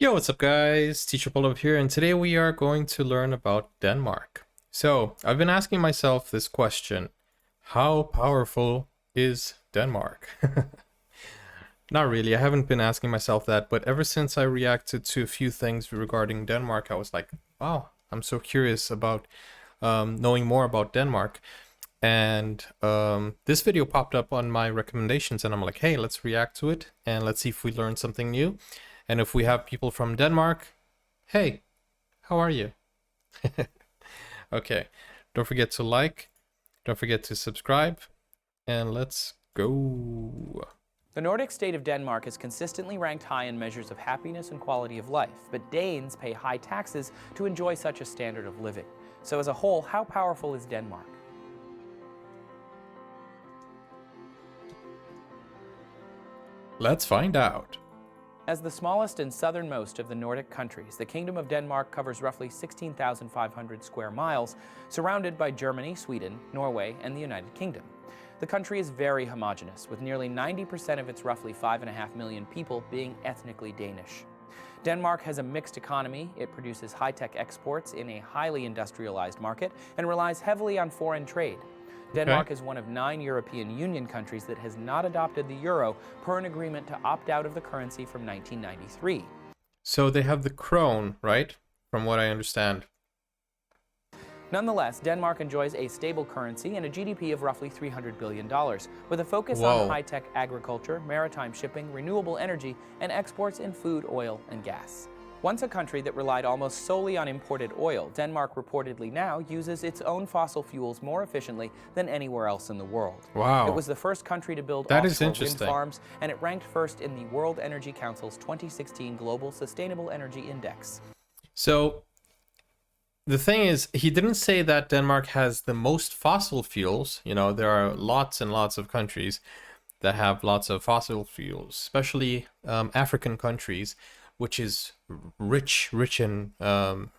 Yo, what's up guys? Teacher Paul here, and today we are going to learn about Denmark. So, I've been asking myself this question. How powerful is Denmark? Not really, I haven't been asking myself that, but ever since I reacted to a few things regarding Denmark, I was like, wow, I'm so curious about knowing more about Denmark. And this video popped up on my recommendations, and I'm like, hey, let's react to it, and let's see if we learn something new. And if we have people from Denmark, hey, how are you? Okay, don't forget to like, don't forget to subscribe, and let's go. The Nordic state of Denmark is consistently ranked high in measures of happiness and quality of life, but Danes pay high taxes to enjoy such a standard of living. So as a whole, how powerful is Denmark? Let's find out. As the smallest and southernmost of the Nordic countries, the Kingdom of Denmark covers roughly 16,500 square miles, surrounded by Germany, Sweden, Norway, and the United Kingdom. The country is very homogeneous, with nearly 90% of its roughly 5.5 million people being ethnically Danish. Denmark has a mixed economy. It produces high-tech exports in a highly industrialized market and relies heavily on foreign trade. Denmark is one of 9 European Union countries that has not adopted the euro per an agreement to opt out of the currency from 1993. So they have the krone, right? From what I understand. Nonetheless, Denmark enjoys a stable currency and a GDP of roughly $300 billion, with a focus Whoa. on high-tech agriculture, maritime shipping, renewable energy, and exports in food, oil, and gas. Once a country that relied almost solely on imported oil, Denmark reportedly now uses its own fossil fuels more efficiently than anywhere else in the world. Wow. It was the first country to build That is offshore wind interesting. farms, and it ranked first in the World Energy Council's 2016 Global Sustainable Energy Index. So the thing is, he didn't say that Denmark has the most fossil fuels. You know, there are lots and lots of countries that have lots of fossil fuels, especially African countries, which is rich in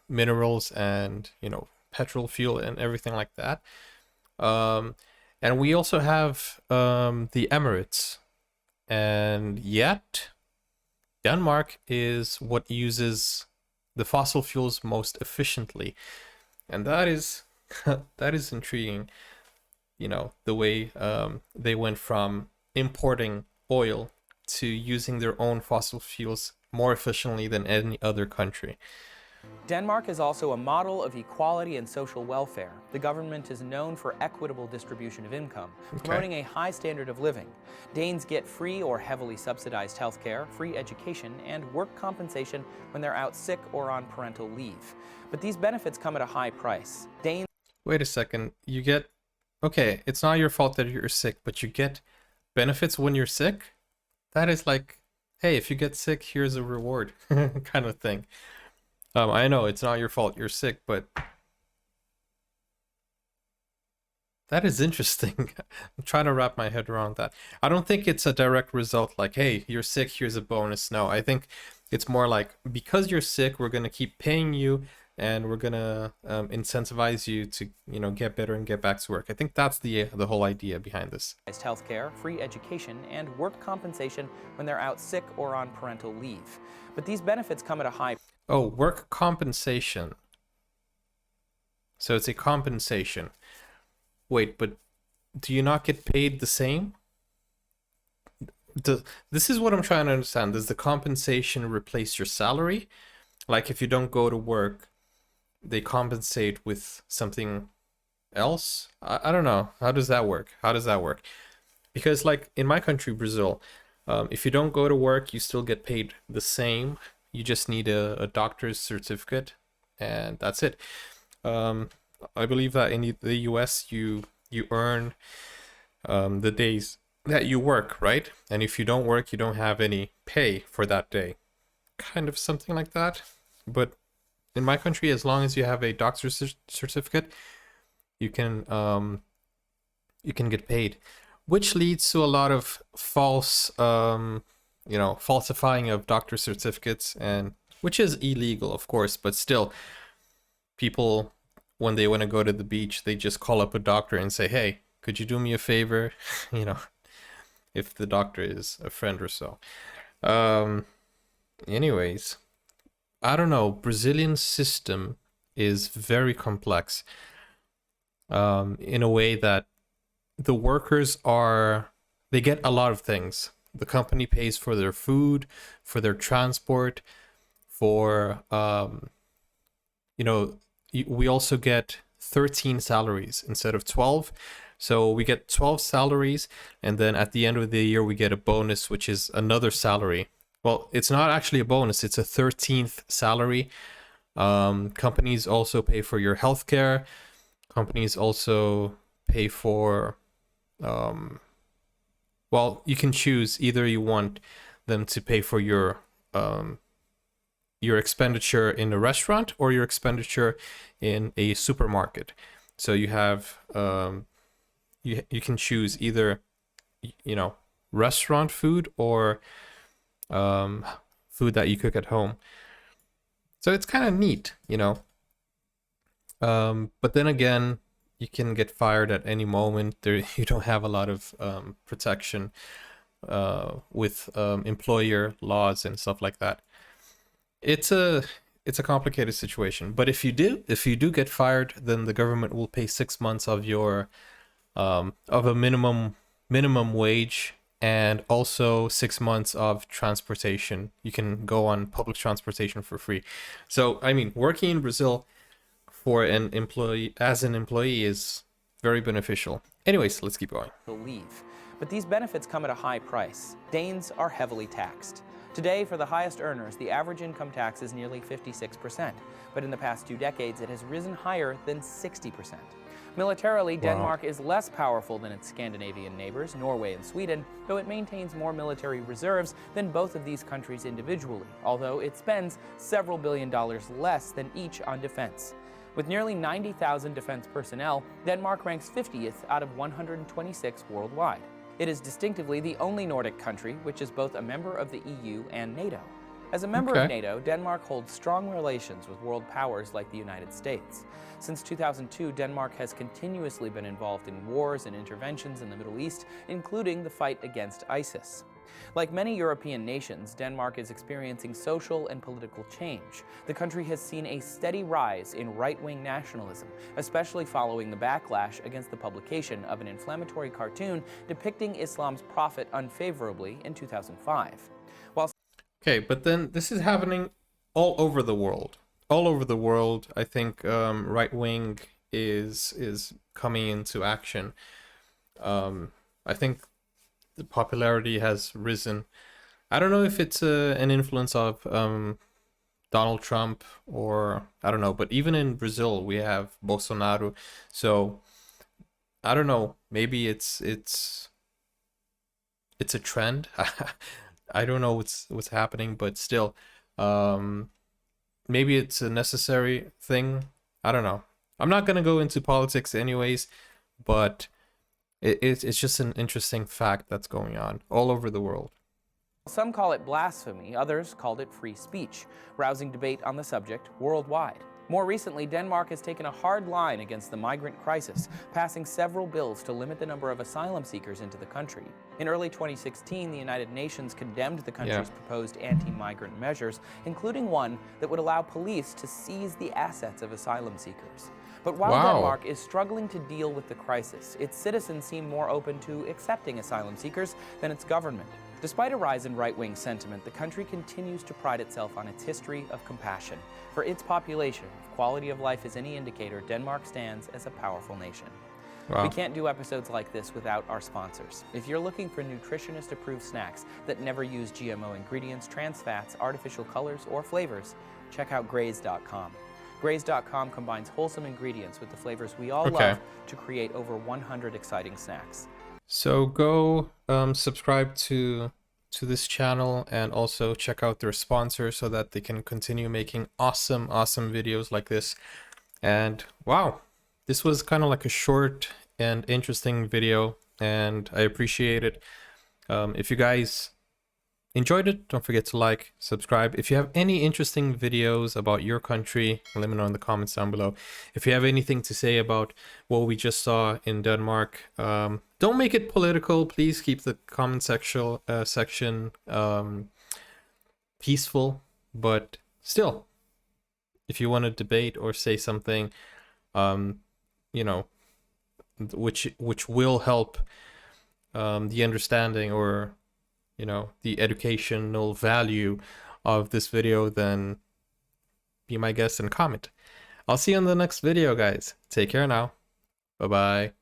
minerals and, you know, petrol fuel and everything like that. And we also have the Emirates, and yet Denmark is what uses the fossil fuels most efficiently, and that is that is intriguing. You know, the way they went from importing oil to using their own fossil fuels more efficiently than any other country. Denmark is also a model of equality and social welfare. The government is known for equitable distribution of income, promoting a high standard of living. Danes get free or heavily subsidized health care, free education, and work compensation when they're out sick or on parental leave. But these benefits come at a high price. Danes... Wait a second, you get... Okay, it's not your fault that you're sick, but you get benefits when you're sick? That is like, hey, if you get sick, here's a reward kind of thing. I know it's not your fault you're sick, but that is interesting. I'm trying to wrap my head around that. I don't think it's a direct result like, hey, you're sick, here's a bonus. No, I think it's more like, because you're sick, we're going to keep paying you, and we're going to incentivize you to, you know, get better and get back to work. I think that's the whole idea behind this. Health care, free education, and work compensation when they're out sick or on parental leave. But these benefits come at a high... Oh, work compensation. So it's a compensation. Wait, but do you not get paid the same? This is what I'm trying to understand. Does the compensation replace your salary? Like if you don't go to work, they compensate with something else? I don't know. How does that work? How does that work? Because like in my country, Brazil, if you don't go to work, you still get paid the same. You just need a doctor's certificate, and that's it. I believe that in the US, you earn the days that you work, right? And if you don't work, you don't have any pay for that day. Kind of something like that. But in my country, as long as you have a doctor's certificate, you can get paid, which leads to a lot of false you know, falsifying of doctor certificates, and which is illegal, of course, but still, people, when they want to go to the beach, they just call up a doctor and say, hey, could you do me a favor? You know, if the doctor is a friend or so. Anyways, I don't know, Brazilian system is very complex, in a way that the workers are, they get a lot of things. The company pays for their food, for their transport, for you know, we also get 13 salaries instead of 12. So we get 12 salaries, and then at the end of the year we get a bonus, which is another salary. Well, it's not actually a bonus, it's a 13th salary. Companies also pay for your healthcare. Companies also pay for, well, you can choose, either you want them to pay for your expenditure in a restaurant or your expenditure in a supermarket. So you have, you can choose either, you know, restaurant food or food that you cook at home. So it's kind of neat, you know. But then again, you can get fired at any moment. There, you don't have a lot of protection with employer laws and stuff like that. It's a complicated situation. But if you do get fired, then the government will pay 6 months of your of a minimum wage, and also 6 months of transportation. You can go on public transportation for free. So I mean, working in Brazil for an employee is very beneficial. Anyways, let's keep going. Leave. But these benefits come at a high price. Danes are heavily taxed. Today, for the highest earners, the average income tax is nearly 56%, but in the past 2 decades, it has risen higher than 60%. Militarily, Denmark is less powerful than its Scandinavian neighbors, Norway and Sweden, though it maintains more military reserves than both of these countries individually, although it spends several $billions less than each on defense. With nearly 90,000 defense personnel, Denmark ranks 50th out of 126 worldwide. It is distinctively the only Nordic country which is both a member of the EU and NATO. As a member of NATO, Denmark holds strong relations with world powers like the United States. Since 2002, Denmark has continuously been involved in wars and interventions in the Middle East, including the fight against ISIS. Like many European nations, Denmark is experiencing social and political change. The country has seen a steady rise in right-wing nationalism, especially following the backlash against the publication of an inflammatory cartoon depicting Islam's prophet unfavorably in 2005. Okay, but then this is happening all over the world. All over the world, I think right wing is coming into action. I think the popularity has risen. I don't know if it's an influence of Donald Trump, or I don't know, but even in Brazil we have Bolsonaro. So I don't know. Maybe it's a trend. I don't know what's happening, but still, maybe it's a necessary thing. I don't know. I'm not gonna go into politics anyways, but it's just an interesting fact that's going on all over the world. Some call it blasphemy, others called it free speech, rousing debate on the subject worldwide. More recently, Denmark has taken a hard line against the migrant crisis, passing several bills to limit the number of asylum seekers into the country. In early 2016, the United Nations condemned the country's proposed anti-migrant measures, including one that would allow police to seize the assets of asylum seekers. But while Denmark is struggling to deal with the crisis, its citizens seem more open to accepting asylum seekers than its government. Despite a rise in right-wing sentiment, the country continues to pride itself on its history of compassion. For its population, if quality of life is any indicator, Denmark stands as a powerful nation. We can't do episodes like this without our sponsors. If you're looking for nutritionist-approved snacks that never use GMO ingredients, trans fats, artificial colors, or flavors, check out Graze.com. Graze.com combines wholesome ingredients with the flavors we all love to create over 100 exciting snacks. So go subscribe to this channel, and also check out their sponsor so that they can continue making awesome videos like this. And wow, this was kind of like a short and interesting video, and I appreciate it. If you guys enjoyed it, don't forget to like, subscribe. If you have any interesting videos about your country, let me know in the comments down below. If you have anything to say about what we just saw in Denmark, don't make it political. Please keep the comment section peaceful, but still, if you want to debate or say something, you know, which will help the understanding or, you know, the educational value of this video, then be my guest and comment. I'll see you in the next video, guys. Take care now. Bye bye.